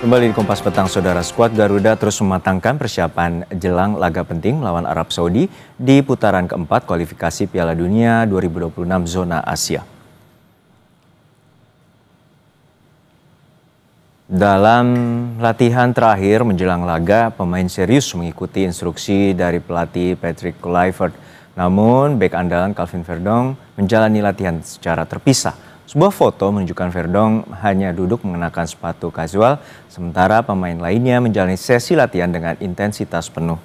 Kembali di Kompas Petang, Saudara. Skuad Garuda terus mematangkan persiapan jelang laga penting melawan Arab Saudi di putaran keempat kualifikasi Piala Dunia 2026 zona Asia. Dalam latihan terakhir menjelang laga, pemain serius mengikuti instruksi dari pelatih Patrick Kluivert. Namun, bek andalan Calvin Verdong menjalani latihan secara terpisah. Sebuah foto menunjukkan Verdong hanya duduk mengenakan sepatu kasual, sementara pemain lainnya menjalani sesi latihan dengan intensitas penuh.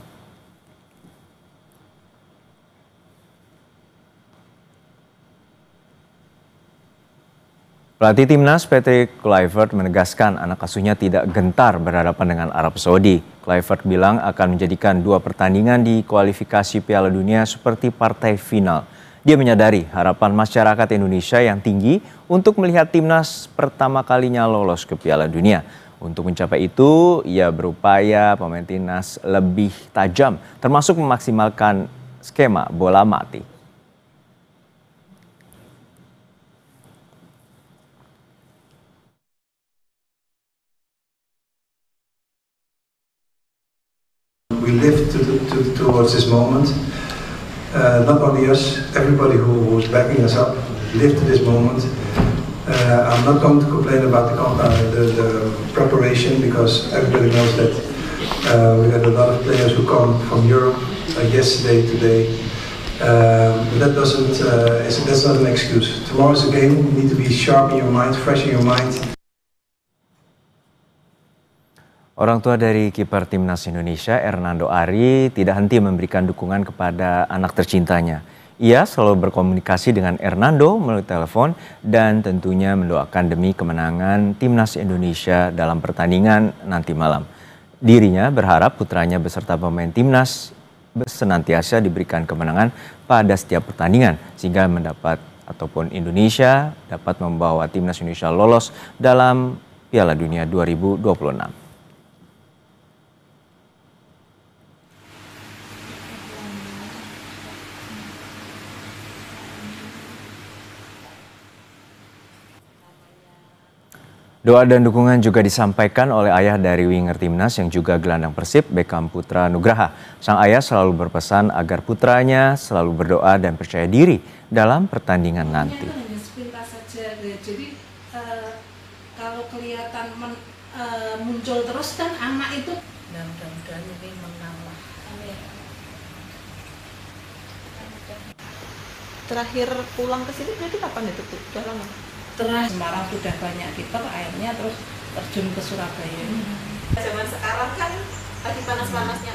Pelatih timnas Patrick Kluivert menegaskan anak asuhnya tidak gentar berhadapan dengan Arab Saudi. Kluivert bilang akan menjadikan dua pertandingan di kualifikasi Piala Dunia seperti partai final. Dia menyadari harapan masyarakat Indonesia yang tinggi untuk melihat timnas pertama kalinya lolos ke Piala Dunia. Untuk mencapai itu, ia berupaya pemain timnas lebih tajam, termasuk memaksimalkan skema bola mati. We live towards this moment. Not only us, everybody who was backing us up lived to this moment. I'm not going to complain about the preparation because everybody knows that we had a lot of players who come from Europe yesterday, today. But that's not an excuse. Tomorrow's a game. You need to be sharp in your mind, fresh in your mind. Orang tua dari kiper timnas Indonesia, Hernando Ari, tidak henti memberikan dukungan kepada anak tercintanya. Ia selalu berkomunikasi dengan Hernando melalui telepon dan tentunya mendoakan demi kemenangan timnas Indonesia dalam pertandingan nanti malam. Dirinya berharap putranya beserta pemain timnas senantiasa diberikan kemenangan pada setiap pertandingan sehingga Indonesia dapat membawa timnas Indonesia lolos dalam Piala Dunia 2026. Doa dan dukungan juga disampaikan oleh ayah dari winger timnas yang juga gelandang Persib, Beckham Putra Nugraha. Sang ayah selalu berpesan agar putranya selalu berdoa dan percaya diri dalam pertandingan nanti. Jadi kalau kelihatan muncul terus kan anak itu mudah-mudahan ini menang lah. Terakhir pulang ke sini berarti kapan itu? Udah lama? Terus Semarang sudah banyak kiper, akhirnya terus terjun ke Surabaya. Zaman sekarang kan lagi panas-panasnya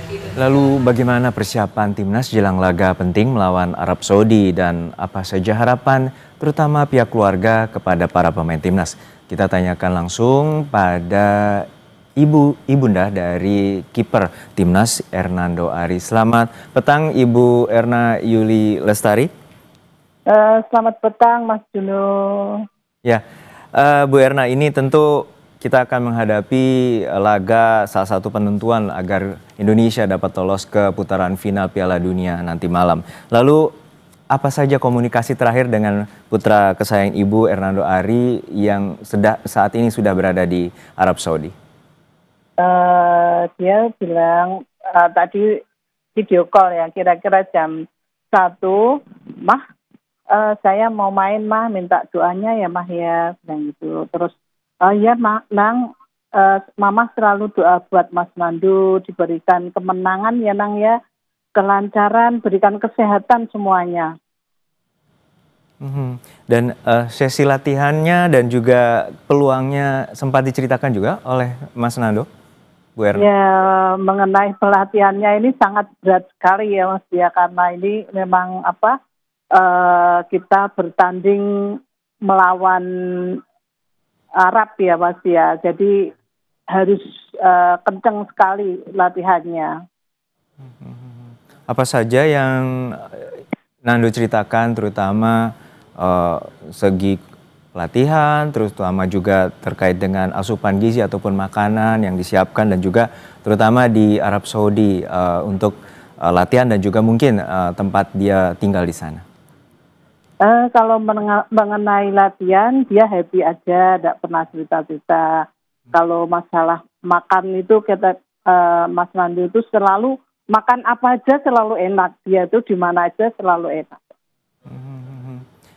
gitu. Lalu bagaimana persiapan timnas jelang laga penting melawan Arab Saudi dan apa saja harapan terutama pihak keluarga kepada para pemain timnas? Kita tanyakan langsung pada ibunda dari kiper timnas Hernando Ari. Selamat petang Ibu Erna Yuli Lestari. Selamat petang Mas Juno. Ya, Bu Erna, ini tentu kita akan menghadapi laga salah satu penentuan agar Indonesia dapat lolos ke putaran final Piala Dunia nanti malam. Lalu apa saja komunikasi terakhir dengan putra kesayangan Ibu Hernando Ari yang saat ini sudah berada di Arab Saudi? Dia bilang tadi video call ya, kira-kira jam 1, Mah. Saya mau main Mah, minta doanya ya Mah ya, bilang gitu. Terus ya Nang, Mama selalu doa buat Mas Nando, diberikan kemenangan ya Nang ya, kelancaran, berikan kesehatan semuanya. Dan sesi latihannya dan juga peluangnya sempat diceritakan juga oleh Mas Nando, Bu Erna? Ya, mengenai pelatihannya ini sangat berat sekali ya Mas ya, karena ini memang kita bertanding melawan Arab ya Mas ya, jadi harus kenceng sekali latihannya. Apa saja yang Nando ceritakan terutama segi pelatihan, terutama juga terkait dengan asupan gizi ataupun makanan yang disiapkan dan juga terutama di Arab Saudi untuk latihan dan juga mungkin tempat dia tinggal di sana? Kalau mengenai latihan, dia happy aja, tidak pernah cerita-cerita Kalau masalah makan itu kita Mas Nando itu selalu makan apa aja selalu enak. Dia itu di mana aja selalu enak.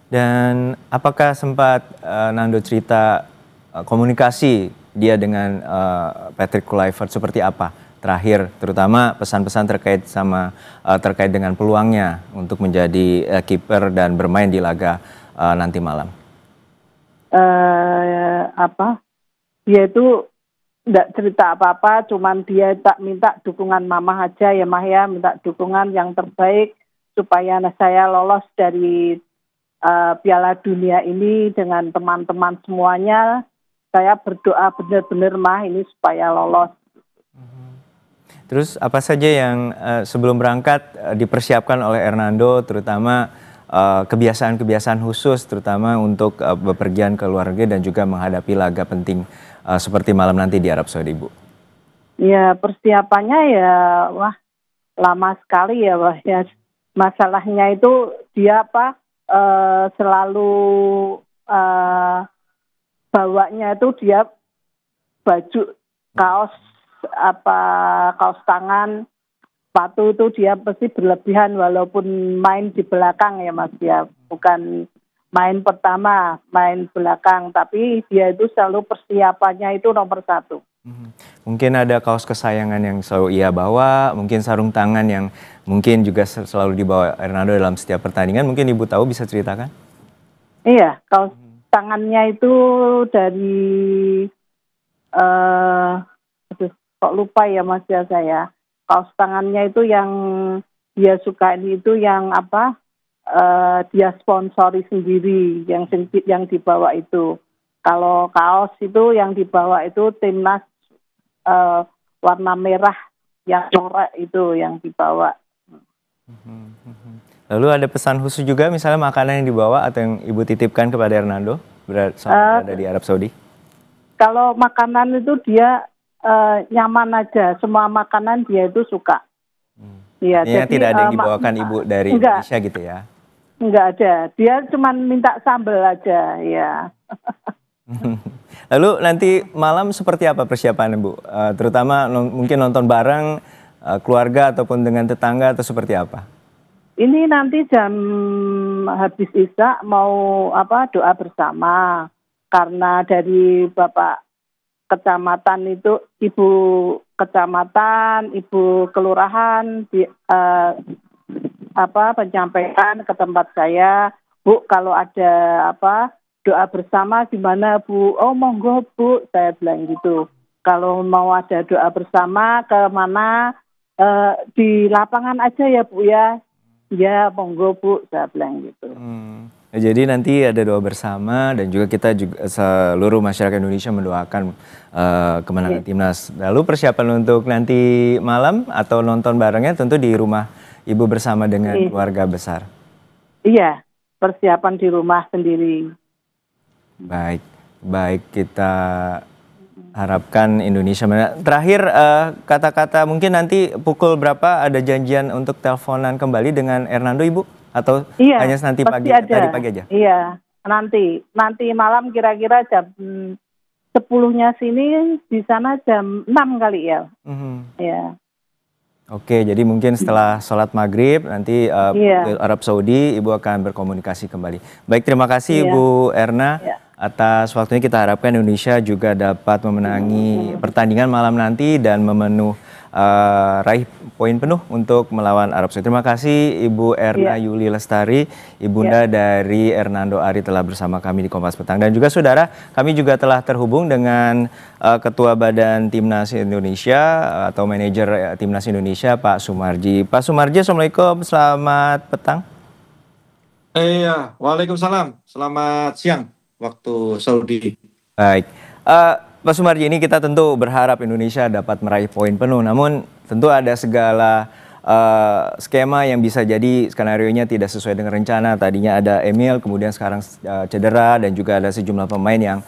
Dan apakah sempat Nando cerita komunikasi dia dengan Patrick Kluivert seperti apa terakhir, terutama pesan-pesan terkait dengan peluangnya untuk menjadi kiper dan bermain di laga nanti malam? Dia itu tidak cerita apa-apa, cuman dia tak minta dukungan mama aja ya Mah ya, minta dukungan yang terbaik supaya saya lolos dari Piala Dunia ini dengan teman-teman semuanya. Saya berdoa benar-benar Mah ini supaya lolos. Terus apa saja yang sebelum berangkat dipersiapkan oleh Hernando, terutama kebiasaan-kebiasaan khusus, terutama untuk bepergian ke luar negeri dan juga menghadapi laga penting seperti malam nanti di Arab Saudi, Bu? Ya persiapannya ya lama sekali ya Wah ya. Masalahnya itu dia selalu bawanya itu dia baju kaos tangan, sepatu itu dia pasti berlebihan walaupun main di belakang ya Mas ya, bukan main pertama, main belakang, tapi dia itu selalu persiapannya itu nomor 1. Mungkin ada kaos kesayangan yang selalu ia bawa, mungkin sarung tangan yang mungkin juga selalu dibawa Hernando dalam setiap pertandingan, mungkin Ibu tahu bisa ceritakan? Iya, kaos tangannya itu dari kok lupa ya Mas ya saya. Kaos tangannya itu yang dia suka itu yang dia sponsori sendiri yang dibawa itu. Kalau kaos itu yang dibawa itu timnas warna merah yang corak itu yang dibawa. Lalu ada pesan khusus juga misalnya makanan yang dibawa atau yang Ibu titipkan kepada Hernando berada di Arab Saudi? Kalau makanan itu dia nyaman aja, semua makanan dia itu suka. Ya, jadi tidak ada yang dibawakan Ibu dari Indonesia gitu ya? Enggak ada, dia cuma minta sambal aja, ya. Lalu nanti malam seperti apa persiapannya Bu? Terutama mungkin nonton bareng keluarga ataupun dengan tetangga atau seperti apa? Ini nanti jam habis Isya mau doa bersama karena dari Bapak Kecamatan itu Ibu Kecamatan, Ibu Kelurahan menyampaikan ke tempat saya, Bu kalau ada doa bersama gimana Bu? Oh monggo Bu, saya bilang gitu. Kalau mau ada doa bersama ke mana di lapangan aja ya Bu ya. Ya monggo Bu, saya bilang gitu. Jadi nanti ada doa bersama dan juga kita seluruh masyarakat Indonesia mendoakan kemenangan timnas. Lalu persiapan untuk nanti malam atau nonton barengnya tentu di rumah Ibu bersama dengan keluarga besar. Iya, persiapan di rumah sendiri. Baik kita harapkan Indonesia menang. Terakhir kata-kata mungkin nanti pukul berapa ada janjian untuk teleponan kembali dengan Hernando Ibu? Atau hanya nanti pagi aja? Iya, nanti malam kira-kira jam 10-nya sini, di sana jam 6 kali ya. Ya. Oke, jadi mungkin setelah sholat maghrib nanti Arab Saudi Ibu akan berkomunikasi kembali. Baik, terima kasih Ibu Erna atas waktunya. Kita harapkan Indonesia juga dapat memenangi pertandingan malam nanti dan raih poin penuh untuk melawan Arab Saudi. Terima kasih Ibu Erna Yuli Lestari, Ibunda dari Hernando Ari telah bersama kami di Kompas Petang. Dan juga saudara, kami juga telah terhubung dengan Ketua Badan Timnas Indonesia atau Manajer Timnas Indonesia Pak Sumarji. Pak Sumarji, Assalamualaikum, selamat petang. Iya, waalaikumsalam, selamat siang waktu Saudi. Baik. Pak Sumarji, ini kita tentu berharap Indonesia dapat meraih poin penuh, namun tentu ada segala skema yang bisa jadi skenarionya tidak sesuai dengan rencana. Tadinya ada Emil, kemudian sekarang cedera, dan juga ada sejumlah pemain yang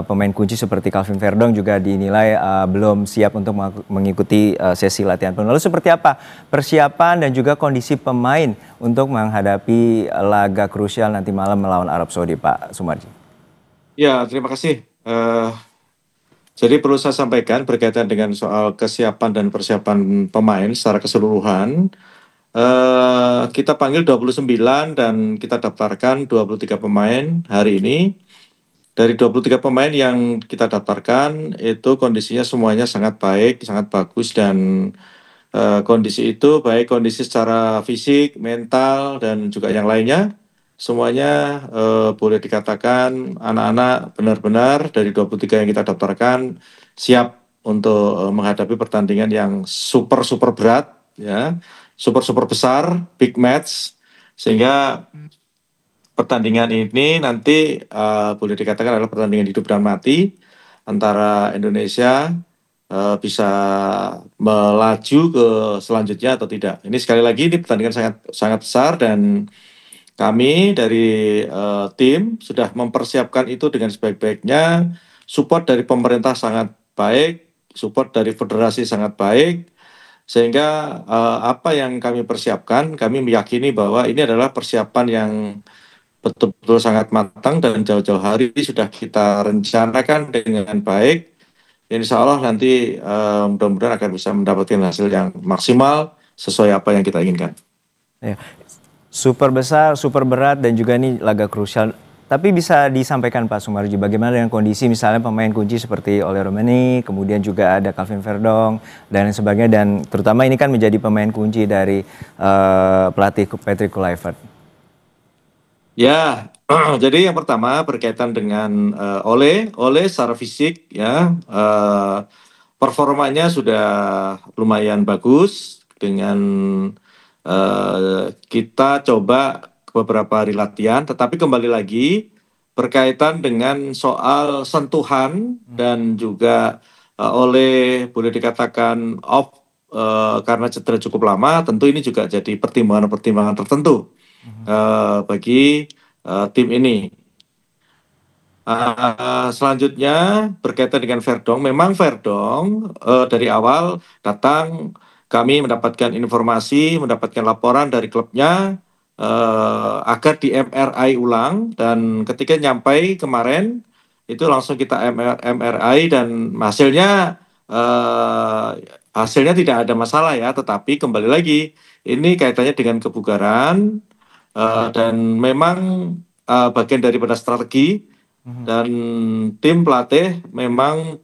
pemain kunci seperti Calvin Verdong juga dinilai belum siap untuk mengikuti sesi latihan penuh. Lalu seperti apa persiapan dan juga kondisi pemain untuk menghadapi laga krusial nanti malam melawan Arab Saudi, Pak Sumarji? Ya, terima kasih. Jadi perlu saya sampaikan berkaitan dengan soal kesiapan dan persiapan pemain secara keseluruhan. Kita panggil 29 dan kita daftarkan 23 pemain hari ini. Dari 23 pemain yang kita daftarkan itu kondisinya semuanya sangat baik, sangat bagus dan kondisi itu baik kondisi secara fisik, mental dan juga yang lainnya semuanya boleh dikatakan anak-anak benar-benar dari 23 yang kita daftarkan siap untuk menghadapi pertandingan yang super berat ya, super besar, big match sehingga pertandingan ini nanti boleh dikatakan adalah pertandingan hidup dan mati antara Indonesia bisa melaju ke selanjutnya atau tidak. Ini sekali lagi ini pertandingan sangat besar dan kami dari tim sudah mempersiapkan itu dengan sebaik-baiknya. Support dari pemerintah sangat baik, support dari federasi sangat baik, sehingga apa yang kami persiapkan, kami meyakini bahwa ini adalah persiapan yang betul-betul sangat matang dan jauh-jauh hari sudah kita rencanakan dengan baik. Insya Allah nanti mudah-mudahan akan bisa mendapatkan hasil yang maksimal sesuai apa yang kita inginkan. Ya. Super besar, super berat dan juga ini laga krusial. Tapi bisa disampaikan Pak Sumarji bagaimana dengan kondisi misalnya pemain kunci seperti Ole Romeni, kemudian juga ada Calvin Verdong dan lain sebagainya dan terutama ini kan menjadi pemain kunci dari pelatih Patrick Kluivert. Ya, jadi yang pertama berkaitan dengan Ole secara fisik ya performanya sudah lumayan bagus dengan kita coba beberapa hari latihan, tetapi kembali lagi berkaitan dengan soal sentuhan dan juga Ole boleh dikatakan off karena cedera cukup lama, tentu ini juga jadi pertimbangan-pertimbangan tertentu bagi tim ini. Selanjutnya berkaitan dengan Verdong, memang Verdong dari awal datang kami mendapatkan informasi, mendapatkan laporan dari klubnya agar di MRI ulang dan ketika nyampai kemarin itu langsung kita MRI dan hasilnya tidak ada masalah ya, tetapi kembali lagi ini kaitannya dengan kebugaran dan memang bagian daripada strategi dan tim pelatih memang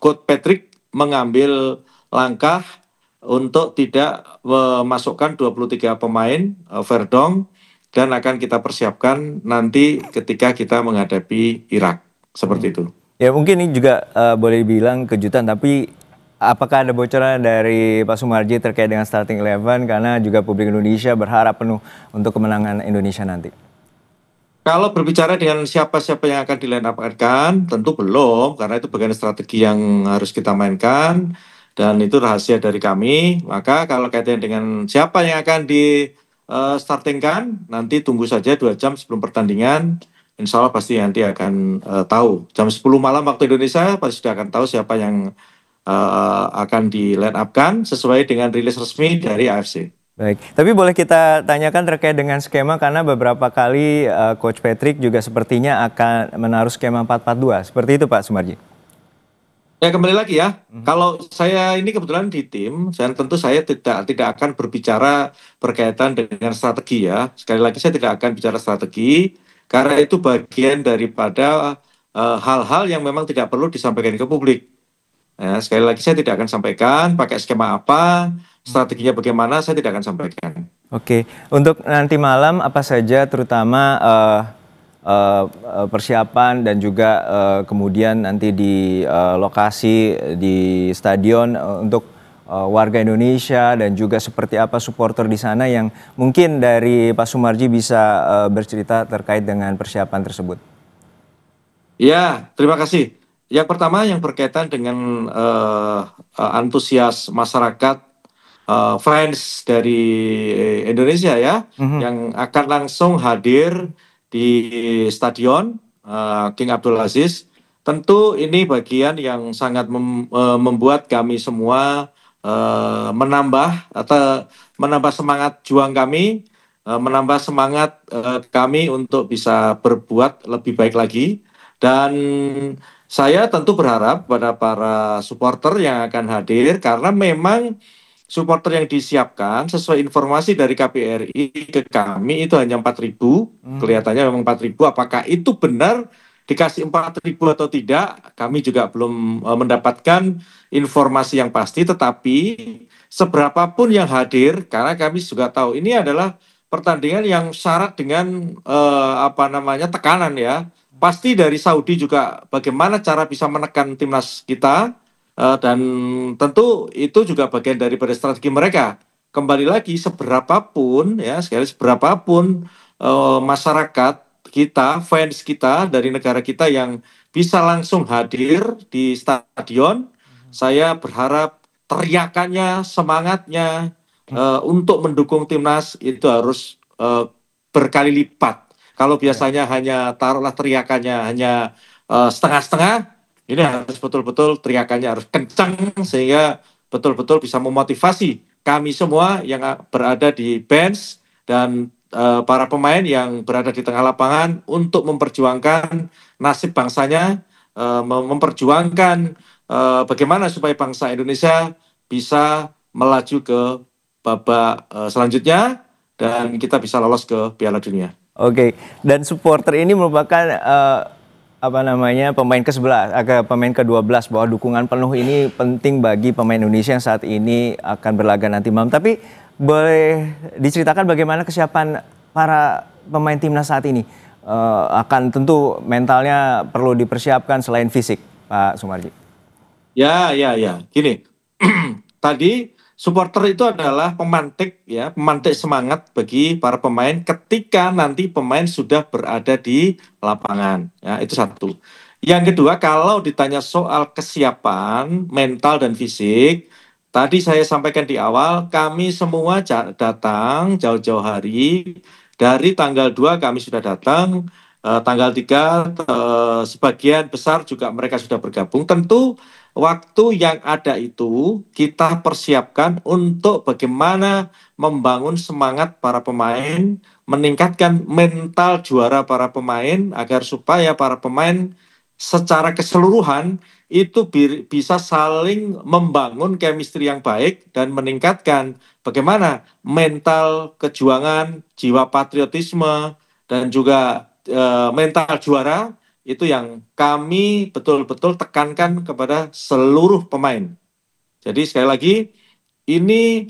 Coach Patrick mengambil langkah untuk tidak memasukkan 23 pemain Verdong dan akan kita persiapkan nanti ketika kita menghadapi Irak seperti itu. Ya mungkin ini juga boleh dibilang kejutan, tapi apakah ada bocoran dari Pak Sumarji terkait dengan starting 11 karena juga publik Indonesia berharap penuh untuk kemenangan Indonesia nanti? Kalau berbicara dengan siapa-siapa yang akan di-line-up-kan, tentu belum, karena itu bagian strategi yang harus kita mainkan. Dan itu rahasia dari kami. Maka kalau kaitannya dengan siapa yang akan di startingkan, nanti tunggu saja 2 jam sebelum pertandingan. Insya Allah pasti nanti akan tahu. Jam 10 malam waktu Indonesia pasti sudah akan tahu siapa yang akan di line up-kan sesuai dengan rilis resmi dari AFC. Baik, tapi boleh kita tanyakan terkait dengan skema karena beberapa kali Coach Patrick juga sepertinya akan menaruh skema 4-4-2. Seperti itu Pak Sumarji. Ya kembali lagi ya, kalau saya ini kebetulan di tim, tentu saya tidak akan berbicara berkaitan dengan strategi ya. Sekali lagi saya tidak akan bicara strategi, karena itu bagian daripada hal-hal yang memang tidak perlu disampaikan ke publik. Ya, sekali lagi saya tidak akan sampaikan pakai skema apa, strateginya bagaimana, saya tidak akan sampaikan. Oke, untuk nanti malam apa saja terutama persiapan dan juga kemudian nanti di lokasi di stadion untuk warga Indonesia dan juga seperti apa supporter di sana yang mungkin dari Pak Sumarji bisa bercerita terkait dengan persiapan tersebut. Ya, terima kasih. Yang pertama yang berkaitan dengan antusias masyarakat fans dari Indonesia ya, yang akan langsung hadir di stadion King Abdul Aziz. Tentu ini bagian yang sangat membuat kami semua menambah semangat juang kami, menambah semangat kami untuk bisa berbuat lebih baik lagi. Dan saya tentu berharap pada para supporter yang akan hadir, karena memang supporter yang disiapkan sesuai informasi dari KPRI ke kami itu hanya 4.000. Kelihatannya memang 4.000. Apakah itu benar dikasih 4.000 atau tidak? Kami juga belum mendapatkan informasi yang pasti. Tetapi seberapapun yang hadir, karena kami juga tahu ini adalah pertandingan yang syarat dengan tekanan ya. Pasti dari Saudi juga bagaimana cara bisa menekan timnas kita, dan tentu itu juga bagian daripada strategi mereka. Kembali lagi, seberapapun masyarakat kita, fans kita dari negara kita yang bisa langsung hadir di stadion, saya berharap teriakannya, semangatnya untuk mendukung timnas itu harus berkali lipat. Kalau biasanya hanya taruhlah teriakannya hanya setengah-setengah, ini harus betul-betul teriakannya harus kencang sehingga betul-betul bisa memotivasi kami semua yang berada di bench dan para pemain yang berada di tengah lapangan untuk memperjuangkan nasib bangsanya, memperjuangkan bagaimana supaya bangsa Indonesia bisa melaju ke babak selanjutnya dan kita bisa lolos ke Piala Dunia. Oke, dan supporter ini merupakan pemain pemain ke-12, bahwa dukungan penuh ini penting bagi pemain Indonesia yang saat ini akan berlaga nanti malam. Tapi boleh diceritakan bagaimana kesiapan para pemain timnas saat ini? Akan tentu mentalnya perlu dipersiapkan selain fisik, Pak Sumarji. Ya. Gini, tadi supporter itu adalah pemantik semangat bagi para pemain ketika nanti pemain sudah berada di lapangan. Ya, itu satu. Yang kedua, kalau ditanya soal kesiapan mental dan fisik, tadi saya sampaikan di awal, kami semua datang jauh-jauh hari. Dari tanggal 2 kami sudah datang, tanggal 3 sebagian besar juga mereka sudah bergabung. Tentu waktu yang ada itu kita persiapkan untuk bagaimana membangun semangat para pemain, meningkatkan mental juara para pemain agar supaya para pemain secara keseluruhan itu bisa saling membangun chemistry yang baik dan meningkatkan bagaimana mental kejuangan, jiwa patriotisme dan juga mental juara. Itu yang kami betul-betul tekankan kepada seluruh pemain. Jadi sekali lagi, ini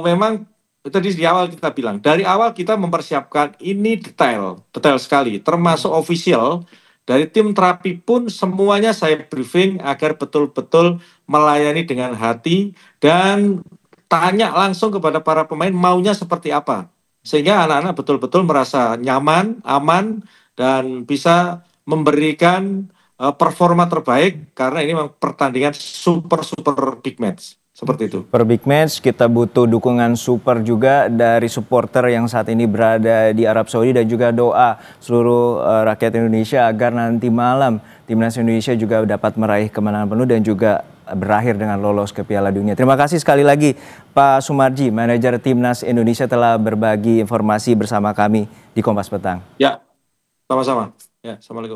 memang tadi di awal kita bilang, dari awal kita mempersiapkan ini detail sekali, termasuk official, dari tim terapi pun semuanya saya briefing agar betul-betul melayani dengan hati dan tanya langsung kepada para pemain maunya seperti apa. Sehingga anak-anak betul-betul merasa nyaman, aman, dan bisa memberikan performa terbaik karena ini memang pertandingan super big match. Seperti itu. Per big match kita butuh dukungan super juga dari supporter yang saat ini berada di Arab Saudi dan juga doa seluruh rakyat Indonesia agar nanti malam timnas Indonesia juga dapat meraih kemenangan penuh dan juga berakhir dengan lolos ke Piala Dunia. Terima kasih sekali lagi Pak Sumarji, manajer timnas Indonesia telah berbagi informasi bersama kami di Kompas Petang. Ya, sama-sama. Ya, assalamualaikum.